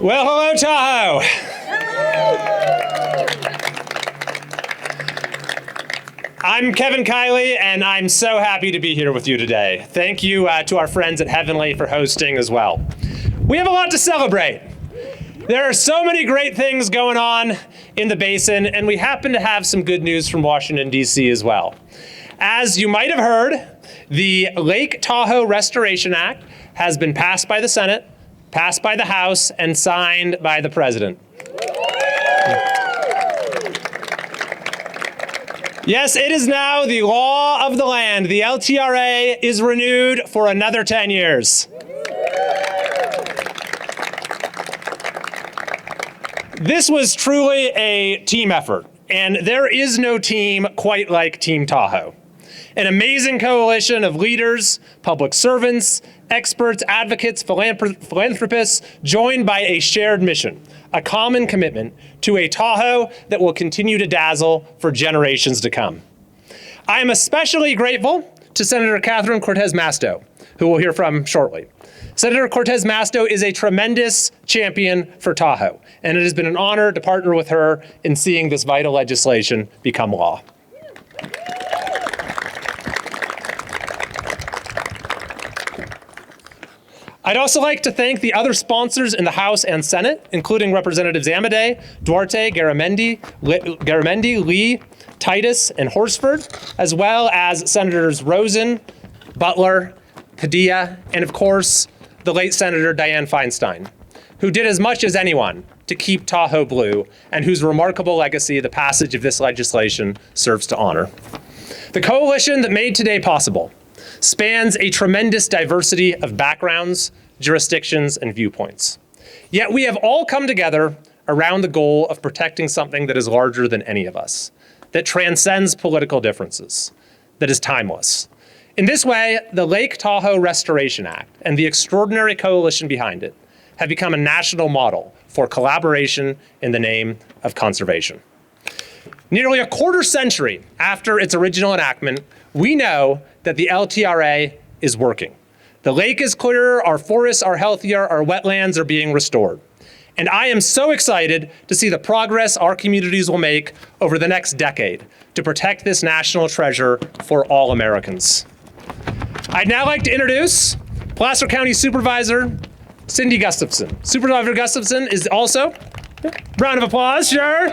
Well, hello, Tahoe. I'm Kevin Kiley, and I'm so happy to be here with you today. Thank you to our friends at Heavenly for hosting as well. We have a lot to celebrate. There are so many great things going on in the basin, and we happen to have some good news from Washington, D.C. as well. As you might have heard, the Lake Tahoe Restoration Act has been passed by the Senate, passed by the House, and signed by the President. Yes, it is now the law of the land. The LTRA is renewed for another 10 years. This was truly a team effort, and there is no team quite like Team Tahoe. An amazing coalition of leaders, public servants, experts, advocates, philanthropists, joined by a shared mission, a common commitment to a Tahoe that will continue to dazzle for generations to come. I am especially grateful to Senator Catherine Cortez Masto, who we'll hear from shortly. Senator Cortez Masto is a tremendous champion for Tahoe, and it has been an honor to partner with her in seeing this vital legislation become law. I'd also like to thank the other sponsors in the House and Senate, including Representatives Amade, Duarte, Garamendi, Lee, Titus, and Horsford, as well as Senators Rosen, Butler, Padilla, and of course, the late Senator Dianne Feinstein, who did as much as anyone to keep Tahoe blue and whose remarkable legacy the passage of this legislation serves to honor. The coalition that made today possible spans a tremendous diversity of backgrounds, jurisdictions, and viewpoints. Yet we have all come together around the goal of protecting something that is larger than any of us, that transcends political differences, that is timeless. In this way, the Lake Tahoe Restoration Act and the extraordinary coalition behind it have become a national model for collaboration in the name of conservation. Nearly a quarter century after its original enactment, we know that the LTRA is working. The lake is clearer, our forests are healthier, our wetlands are being restored. And I am so excited to see the progress our communities will make over the next decade to protect this national treasure for all Americans. I'd now like to introduce Placer County Supervisor Cindy Gustafson. Supervisor Gustafson is also, round of applause, sure.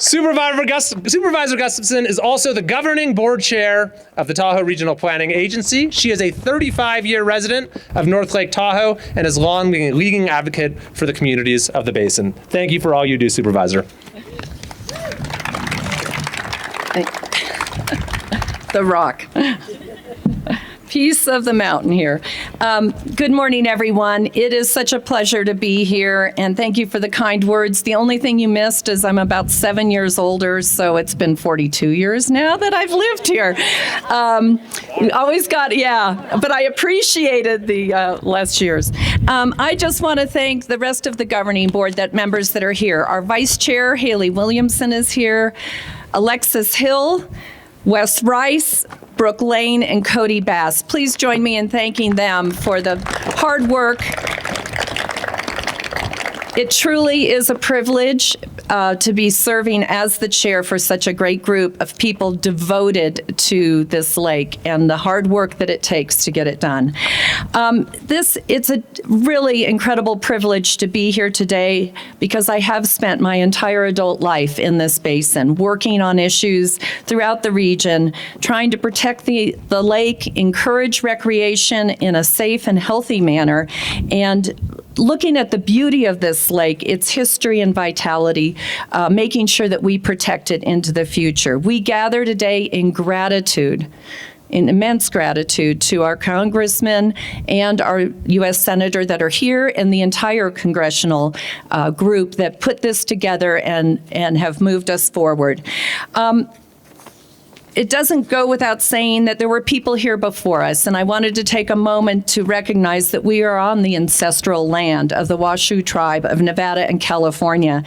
Supervisor Gustafson is also the governing board chair of the Tahoe Regional Planning Agency. She is a 35-year resident of North Lake Tahoe and has long been a leading advocate for the communities of the basin. Thank you for all you do, Supervisor. The rock. Piece of the mountain here. Good morning, everyone. It is such a pleasure to be here, and thank you for the kind words. The only thing you missed is I'm about 7 years older, so it's been 42 years now that I've lived here. Always got, yeah, but I appreciated the last years. I just want to thank the rest of the governing board, that members that are here. Our vice chair, Haley Williamson, is here. Alexis Hill, Wes Rice, Brooke Lane, and Cody Bass. Please join me in thanking them for the hard work. It truly is a privilege to be serving as the chair for such a great group of people devoted to this lake and the hard work that it takes to get it done. It's a really incredible privilege to be here today because I have spent my entire adult life in this basin, working on issues throughout the region, trying to protect the lake, encourage recreation in a safe and healthy manner, and looking at the beauty of this lake, its history and vitality, making sure that we protect it into the future. We gather today in gratitude, in immense gratitude to our congressmen and our U.S. senator that are here and the entire congressional group that put this together and have moved us forward. it doesn't go without saying that there were people here before us, and I wanted to take a moment to recognize that we are on the ancestral land of the Washoe tribe of Nevada and California.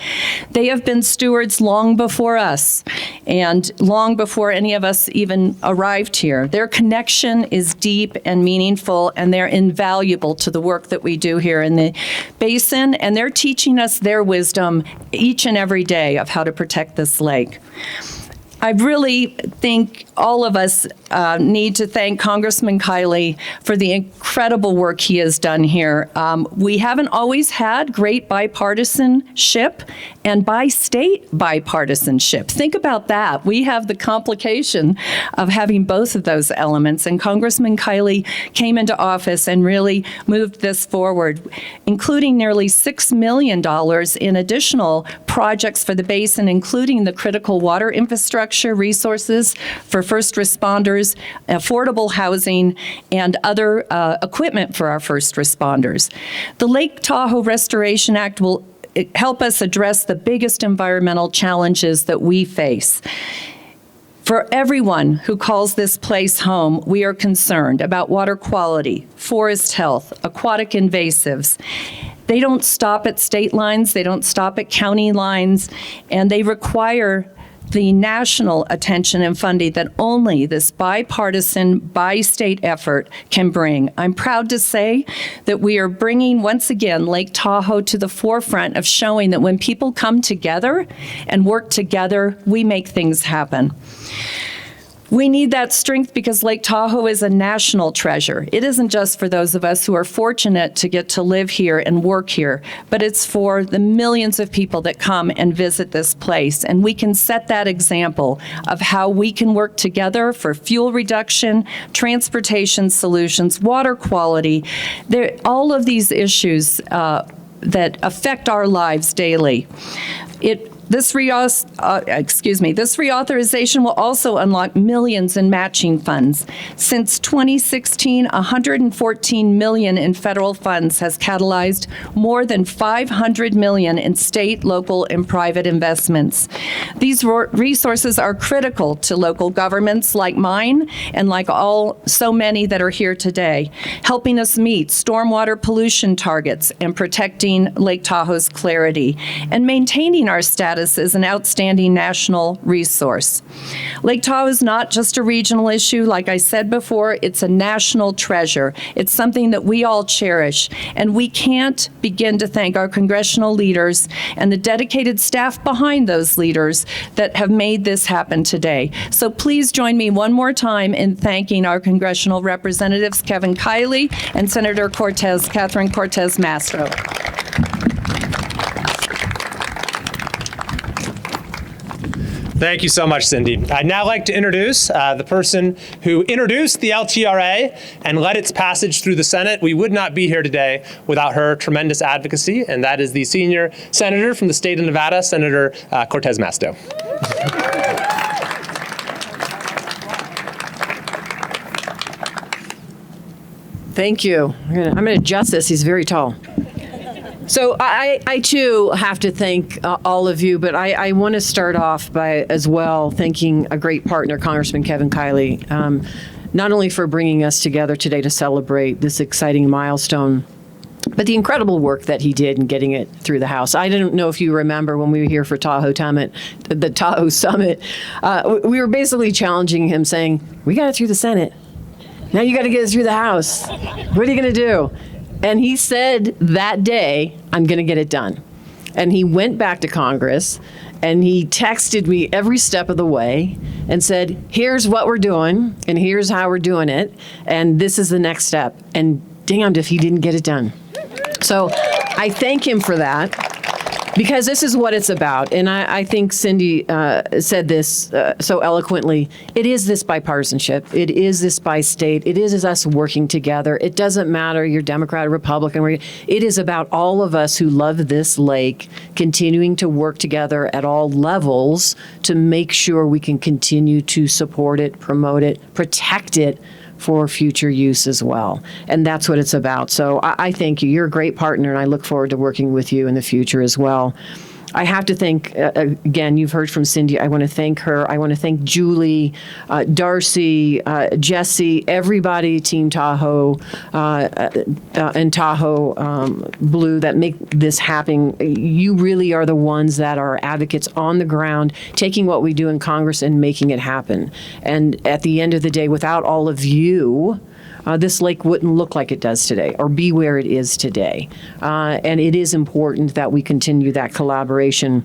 They have been stewards long before us, and long before any of us even arrived here. Their connection is deep and meaningful, and they're invaluable to the work that we do here in the basin, and they're teaching us their wisdom each and every day of how to protect this lake. I really think all of us need to thank Congressman Kiley for the incredible work he has done here. We haven't always had great bipartisanship and bi-state bipartisanship. Think about that. We have the complication of having both of those elements, and Congressman Kiley came into office and really moved this forward, including nearly $6 million in additional projects for the basin, including the critical water infrastructure, resources for first responders, affordable housing, and other equipment for our first responders. The Lake Tahoe Restoration Act will help us address the biggest environmental challenges that we face. For everyone who calls this place home, we are concerned about water quality, forest health, aquatic invasives. They don't stop at state lines, they don't stop at county lines, and they require the national attention and funding that only this bipartisan, bi-state effort can bring. I'm proud to say that we are bringing, once again, Lake Tahoe to the forefront of showing that when people come together and work together, we make things happen. We need that strength because Lake Tahoe is a national treasure. It isn't just for those of us who are fortunate to get to live here and work here, but it's for the millions of people that come and visit this place. And we can set that example of how we can work together for fuel reduction, transportation solutions, water quality, all of these issues that affect our lives daily. This reauthorization will also unlock millions in matching funds. Since 2016, $114 million in federal funds has catalyzed more than $500 million in state, local, and private investments. These resources are critical to local governments like mine and like so many that are here today, helping us meet stormwater pollution targets and protecting Lake Tahoe's clarity and maintaining our status as an outstanding national resource. Lake Tahoe is not just a regional issue. Like I said before, it's a national treasure. It's something that we all cherish, and we can't begin to thank our congressional leaders and the dedicated staff behind those leaders that have made this happen today. So please join me one more time in thanking our congressional representatives, Kevin Kiley and Senator Catherine Cortez Masto. Thank you so much, Cindy. I'd now like to introduce the person who introduced the LTRA and led its passage through the Senate. We would not be here today without her tremendous advocacy, and that is the senior senator from the state of Nevada, Senator Cortez Masto. Thank you. I'm going to adjust this. He's very tall. So I too have to thank all of you, but I want to start off by as well thanking a great partner, Congressman Kevin Kiley, not only for bringing us together today to celebrate this exciting milestone, but the incredible work that he did in getting it through the House. I don't know if you remember when we were here for the Tahoe Summit, we were basically challenging him saying, we got it through the Senate. Now you got to get it through the House. What are you going to do? And he said that day, I'm going to get it done. And he went back to Congress and he texted me every step of the way and said, here's what we're doing and here's how we're doing it. And this is the next step. And damned if he didn't get it done. So I thank him for that. Because this is what it's about. And I think Cindy said this so eloquently. It is this bipartisanship. It is this bi-state. It is us working together. It doesn't matter you're Democrat or Republican. It is about all of us who love this lake continuing to work together at all levels to make sure we can continue to support it, promote it, protect it for future use as well. And that's what it's about. So I thank you. You're a great partner, and I look forward to working with you in the future as well. I have to thank, again, you've heard from Cindy. I want to thank her. I want to thank Julie, Darcy, Jesse, everybody, Team Tahoe and Tahoe Blue that make this happen. You really are the ones that are advocates on the ground, taking what we do in Congress and making it happen. And at the end of the day, without all of you, this lake wouldn't look like it does today or be where it is today. And it is important that we continue that collaboration.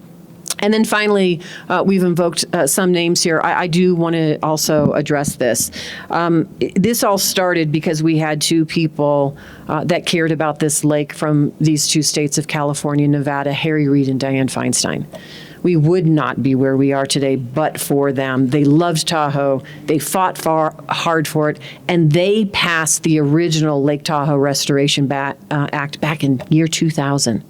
And then finally, we've invoked some names here. I do want to also address this. This all started because we had two people that cared about this lake from these two states of California and Nevada, Harry Reid and Dianne Feinstein. We would not be where we are today but for them. They loved Tahoe. They fought hard for it, and they passed the original Lake Tahoe Restoration Act back in year 2000.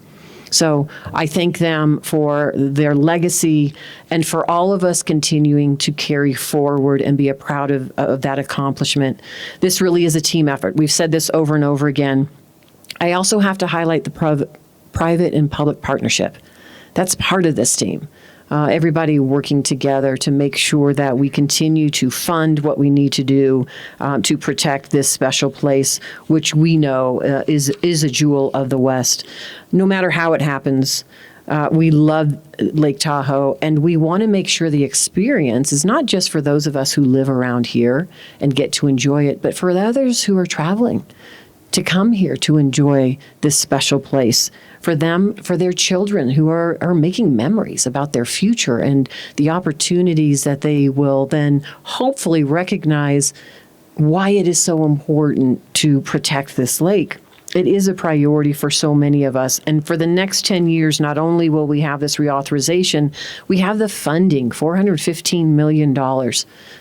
So I thank them for their legacy and for all of us continuing to carry forward and be proud of that accomplishment. This really is a team effort. We've said this over and over again. I also have to highlight the private and public partnership. That's part of this team. Everybody working together to make sure that we continue to fund what we need to do to protect this special place, which we know is a jewel of the West. No matter how it happens, we love Lake Tahoe, and we want to make sure the experience is not just for those of us who live around here and get to enjoy it, but for the others who are traveling to come here to enjoy this special place. For them, for their children who are making memories about their future and the opportunities that they will then hopefully recognize why it is so important to protect this lake. It is a priority for so many of us. And for the next 10 years, not only will we have this reauthorization, we have the funding, $415 million,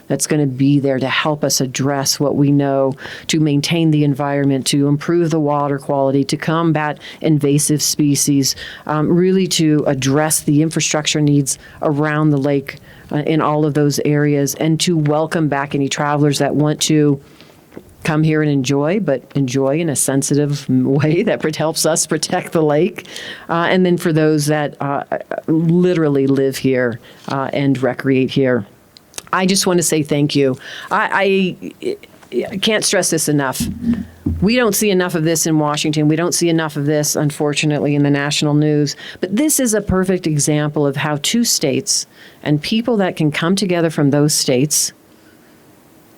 that's going to be there to help us address what we know, to maintain the environment, to improve the water quality, to combat invasive species, really to address the infrastructure needs around the lake in all of those areas, and to welcome back any travelers that want to come here and enjoy, but enjoy in a sensitive way that helps us protect the lake. And then for those that literally live here and recreate here, I just want to say thank you. I can't stress this enough. We don't see enough of this in Washington. We don't see enough of this, unfortunately, in the national news. But this is a perfect example of how two states and people that can come together from those states,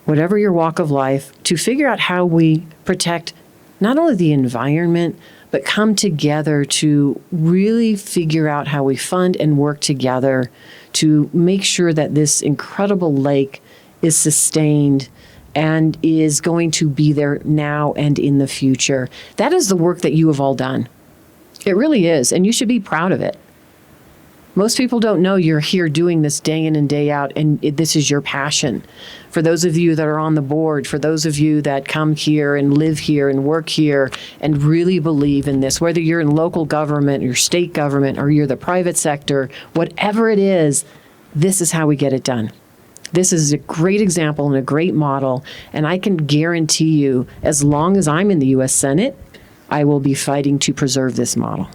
whatever your walk of life, to figure out how we protect not only the environment, but come together to really figure out how we fund and work together to make sure that this incredible lake is sustained and is going to be there now and in the future. That is the work that you have all done. It really is, and you should be proud of it. Most people don't know you're here doing this day in and day out, and this is your passion. For those of you that are on the board, for those of you that come here and live here and work here and really believe in this, whether you're in local government or state government or you're the private sector, whatever it is, this is how we get it done. This is a great example and a great model, and I can guarantee you, as long as I'm in the U.S. Senate, I will be fighting to preserve this model.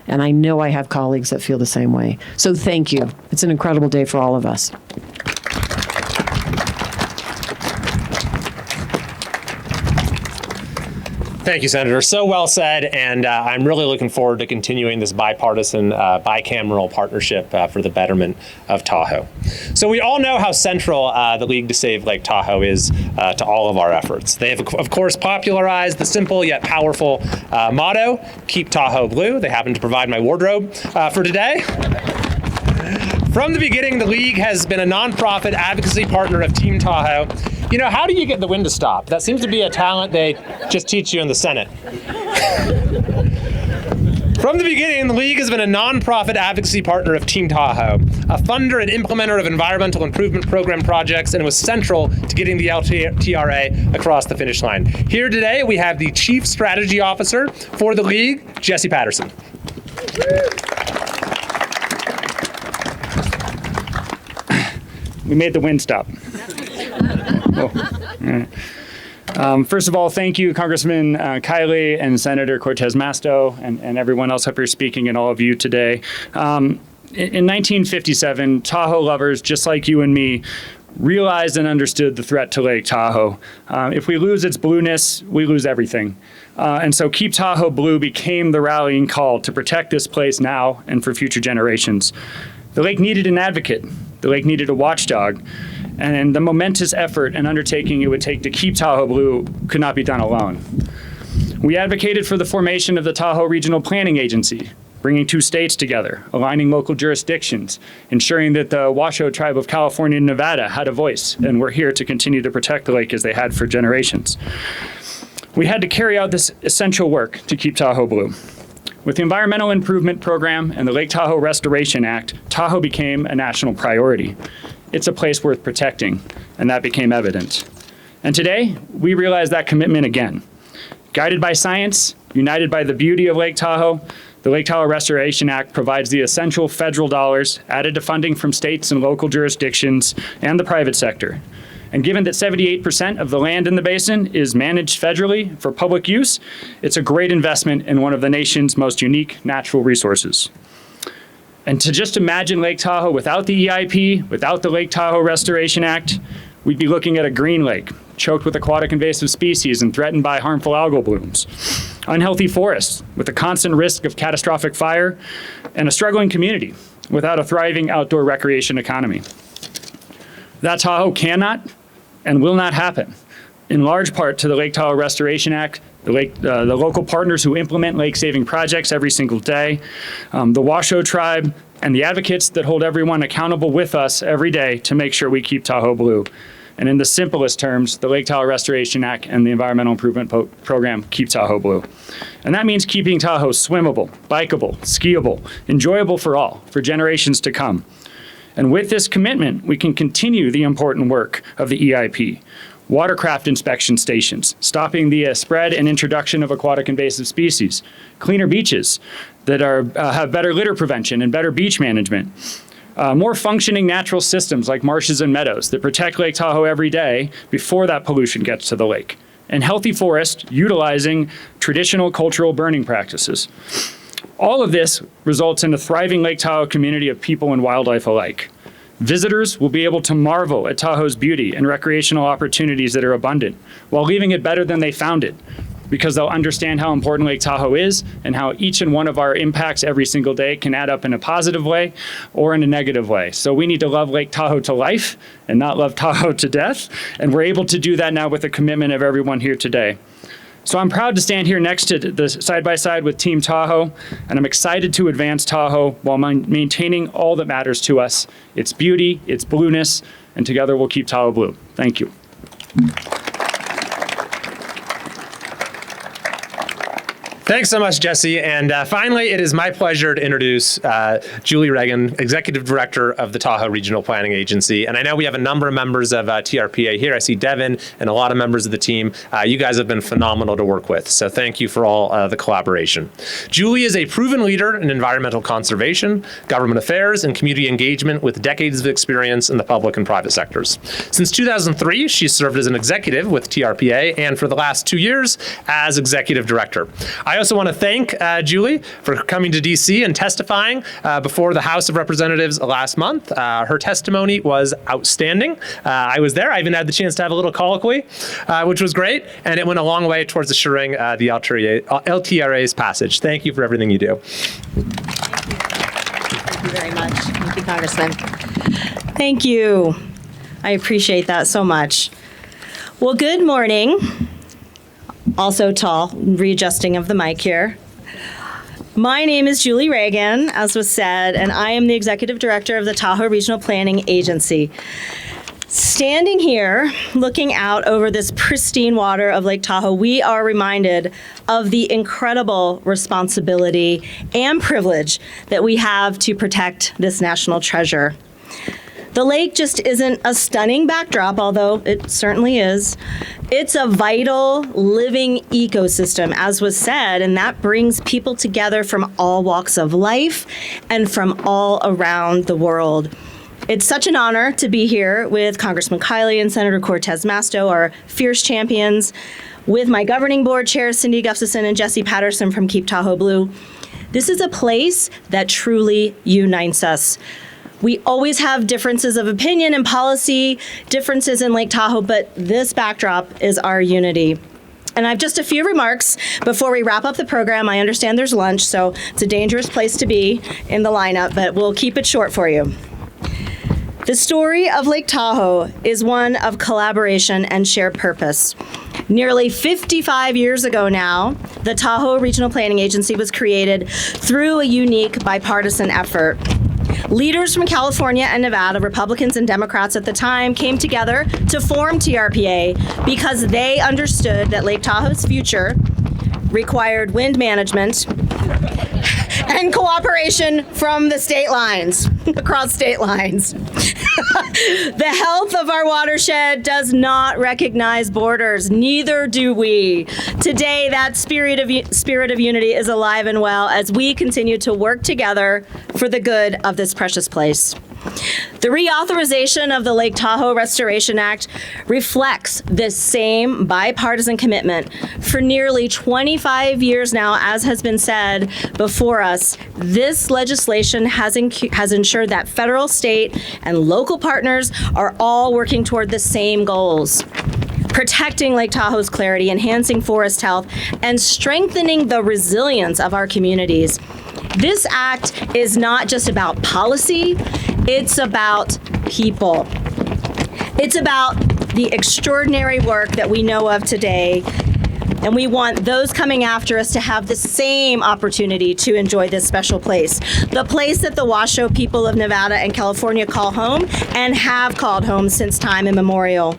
And I know I have colleagues that feel the same way. So thank you. It's an incredible day for all of us. Thank you, Senator. So well said, and I'm really looking forward to continuing this bipartisan, bicameral partnership for the betterment of Tahoe. So we all know how central the League to Save Lake Tahoe is to all of our efforts. They have, of course, popularized the simple yet powerful motto, "Keep Tahoe Blue." They happen to provide my wardrobe for today. From the beginning, the League has been a nonprofit advocacy partner of Team Tahoe. You know, how do you get the wind to stop? That seems to be a talent they just teach you in the Senate. From the beginning, the League has been a nonprofit advocacy partner of Team Tahoe, a funder and implementer of environmental improvement program projects, and was central to getting the LTRA across the finish line. Here today, we have the Chief Strategy Officer for the League, Jesse Patterson. We made the wind stop. First of all, thank you, Congressman Kiley and Senator Cortez Masto and everyone else up here speaking, and all of you today. in 1957, Tahoe lovers, just like you and me, realized and understood the threat to Lake Tahoe. If we lose its blueness, we lose everything. And so Keep Tahoe Blue became the rallying call to protect this place now and for future generations. The lake needed an advocate. The lake needed a watchdog. And the momentous effort and undertaking it would take to keep Tahoe Blue could not be done alone. We advocated for the formation of the Tahoe Regional Planning Agency, bringing two states together, aligning local jurisdictions, ensuring that the Washoe Tribe of California and Nevada had a voice, and we're here to continue to protect the lake as they had for generations. We had to carry out this essential work to keep Tahoe blue. With the Environmental Improvement Program and the Lake Tahoe Restoration Act, Tahoe became a national priority. It's a place worth protecting, and that became evident. And today, we realize that commitment again. Guided by science, united by the beauty of Lake Tahoe, the Lake Tahoe Restoration Act provides the essential federal dollars added to funding from states and local jurisdictions and the private sector. And given that 78% of the land in the basin is managed federally for public use, it's a great investment in one of the nation's most unique natural resources. And to just imagine Lake Tahoe without the EIP, without the Lake Tahoe Restoration Act, we'd be looking at a green lake, choked with aquatic invasive species and threatened by harmful algal blooms, unhealthy forests with a constant risk of catastrophic fire, and a struggling community without a thriving outdoor recreation economy. That Tahoe cannot and will not happen, in large part to the Lake Tahoe Restoration Act, the local partners who implement lake-saving projects every single day, the Washoe Tribe, and the advocates that hold everyone accountable with us every day to make sure we keep Tahoe blue. And in the simplest terms, the Lake Tahoe Restoration Act and the Environmental Improvement Program keep Tahoe blue. And that means keeping Tahoe swimmable, bikeable, skiable, enjoyable for all, for generations to come. And with this commitment, we can continue the important work of the EIP, watercraft inspection stations, stopping the spread and introduction of aquatic invasive species, cleaner beaches that have better litter prevention and better beach management, more functioning natural systems like marshes and meadows that protect Lake Tahoe every day before that pollution gets to the lake, and healthy forests utilizing traditional cultural burning practices. All of this results in a thriving Lake Tahoe community of people and wildlife alike. Visitors will be able to marvel at Tahoe's beauty and recreational opportunities that are abundant, while leaving it better than they found it, because they'll understand how important Lake Tahoe is and how each and one of our impacts every single day can add up in a positive way or in a negative way. So we need to love Lake Tahoe to life and not love Tahoe to death, and we're able to do that now with the commitment of everyone here today. So I'm proud to stand here next to the side-by-side with Team Tahoe, and I'm excited to advance Tahoe while maintaining all that matters to us, its beauty, its blueness, and together we'll keep Tahoe blue. Thank you. Thanks so much, Jesse. And finally, it is my pleasure to introduce Julie Reagan, Executive Director of the Tahoe Regional Planning Agency. And I know we have a number of members of TRPA here. I see Devin and a lot of members of the team. You guys have been phenomenal to work with. So thank you for all the collaboration. Julie is a proven leader in environmental conservation, government affairs, and community engagement with decades of experience in the public and private sectors. Since 2003, she's served as an executive with TRPA, and for the last 2 years as Executive Director. I also want to thank Julie for coming to DC and testifying before the House of Representatives last month. Her testimony was outstanding. I was there. I even had the chance to have a little colloquy, which was great, and it went a long way towards assuring the LTRA's passage. Thank you for everything you do. Thank you very much. Thank you, Congressman. Thank you. I appreciate that so much. Well, good morning. Also tall, readjusting of the mic here. My name is Julie Reagan, as was said, and I am the Executive Director of the Tahoe Regional Planning Agency. Standing here, looking out over this pristine water of Lake Tahoe, we are reminded of the incredible responsibility and privilege that we have to protect this national treasure. The lake just isn't a stunning backdrop, although it certainly is. It's a vital, living ecosystem, as was said, and that brings people together from all walks of life and from all around the world. It's such an honor to be here with Congressman Kiley and Senator Cortez Masto, our fierce champions, with my governing board chair, Cindy Gustafson and Jesse Patterson from Keep Tahoe Blue. This is a place that truly unites us. We always have differences of opinion and policy differences in Lake Tahoe, but this backdrop is our unity. And I have just a few remarks before we wrap up the program. I understand there's lunch, so it's a dangerous place to be in the lineup, but we'll keep it short for you. The story of Lake Tahoe is one of collaboration and shared purpose. Nearly 55 years ago now, the Tahoe Regional Planning Agency was created through a unique bipartisan effort. Leaders from California and Nevada, Republicans and Democrats at the time, came together to form TRPA because they understood that Lake Tahoe's future required wind management and cooperation from the state lines, across state lines. The health of our watershed does not recognize borders, neither do we. Today, that spirit of unity is alive and well as we continue to work together for the good of this precious place. The reauthorization of the Lake Tahoe Restoration Act reflects this same bipartisan commitment. For nearly 25 years now, as has been said before us, this legislation has ensured that federal, state, and local partners are all working toward the same goals: protecting Lake Tahoe's clarity, enhancing forest health, and strengthening the resilience of our communities. This act is not just about policy, it's about people. It's about the extraordinary work that we know of today, and we want those coming after us to have the same opportunity to enjoy this special place. The place that the Washoe people of Nevada and California call home and have called home since time immemorial.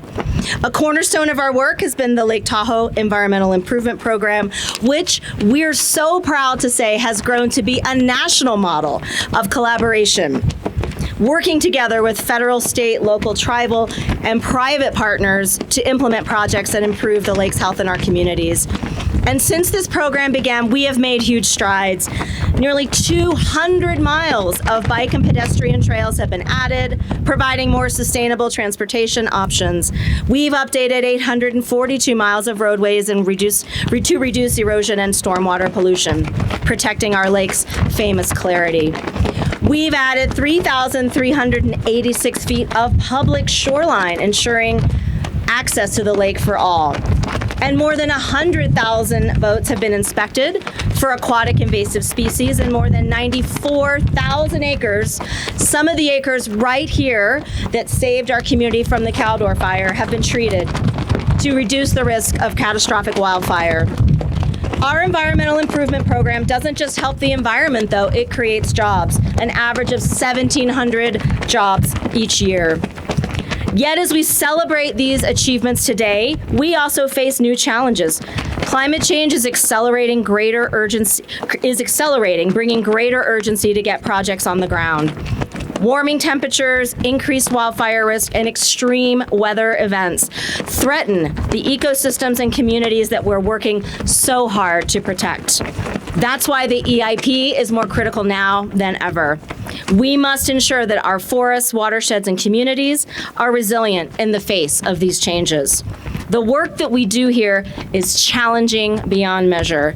A cornerstone of our work has been the Lake Tahoe Environmental Improvement Program, which we're so proud to say has grown to be a national model of collaboration, working together with federal, state, local, tribal, and private partners to implement projects that improve the lake's health in our communities. And since this program began, we have made huge strides. Nearly 200 miles of bike and pedestrian trails have been added, providing more sustainable transportation options. We've updated 842 miles of roadways and to reduce erosion and stormwater pollution, protecting our lake's famous clarity. We've added 3,386 feet of public shoreline, ensuring access to the lake for all. And more than 100,000 boats have been inspected for aquatic invasive species, and more than 94,000 acres, some of the acres right here that saved our community from the Caldor fire, have been treated to reduce the risk of catastrophic wildfire. Our environmental improvement program doesn't just help the environment, though, it creates jobs, an average of 1,700 jobs each year. Yet as we celebrate these achievements today, we also face new challenges. Climate change is accelerating, bringing greater urgency to get projects on the ground. Warming temperatures, increased wildfire risk, and extreme weather events threaten the ecosystems and communities that we're working so hard to protect. That's why the EIP is more critical now than ever. We must ensure that our forests, watersheds, and communities are resilient in the face of these changes. The work that we do here is challenging beyond measure.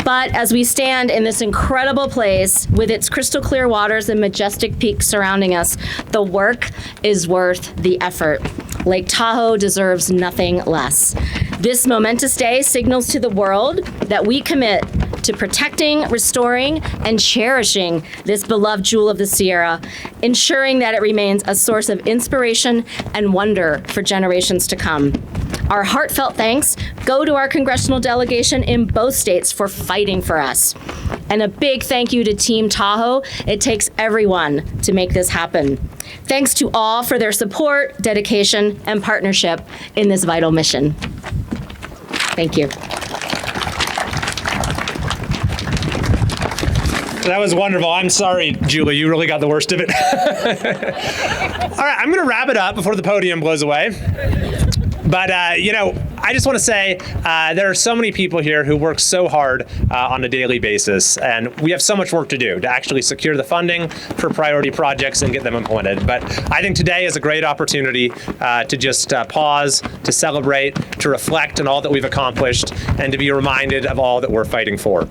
But as we stand in this incredible place with its crystal clear waters and majestic peaks surrounding us, the work is worth the effort. Lake Tahoe deserves nothing less. This momentous day signals to the world that we commit to protecting, restoring, and cherishing this beloved jewel of the Sierra, ensuring that it remains a source of inspiration and wonder for generations to come. Our heartfelt thanks go to our congressional delegation in both states for fighting for us. And a big thank you to Team Tahoe. It takes everyone to make this happen. Thanks to all for their support, dedication, and partnership in this vital mission. Thank you. That was wonderful. I'm sorry, Julie, you really got the worst of it. All right, I'm going to wrap it up before the podium blows away. But, I just want to say there are so many people here who work so hard on a daily basis, and we have so much work to do to actually secure the funding for priority projects and get them implemented. But I think today is a great opportunity to just pause, to celebrate, to reflect on all that we've accomplished, and to be reminded of all that we're fighting for.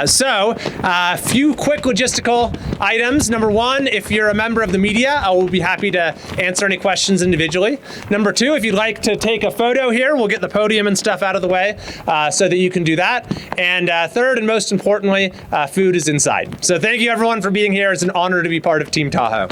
So a few quick logistical items. Number one, if you're a member of the media, I will be happy to answer any questions individually. Number two, if you'd like to take a photo here, we'll get the podium and stuff out of the way so that you can do that. And third, and most importantly, food is inside. So thank you everyone for being here. It's an honor to be part of Team Tahoe.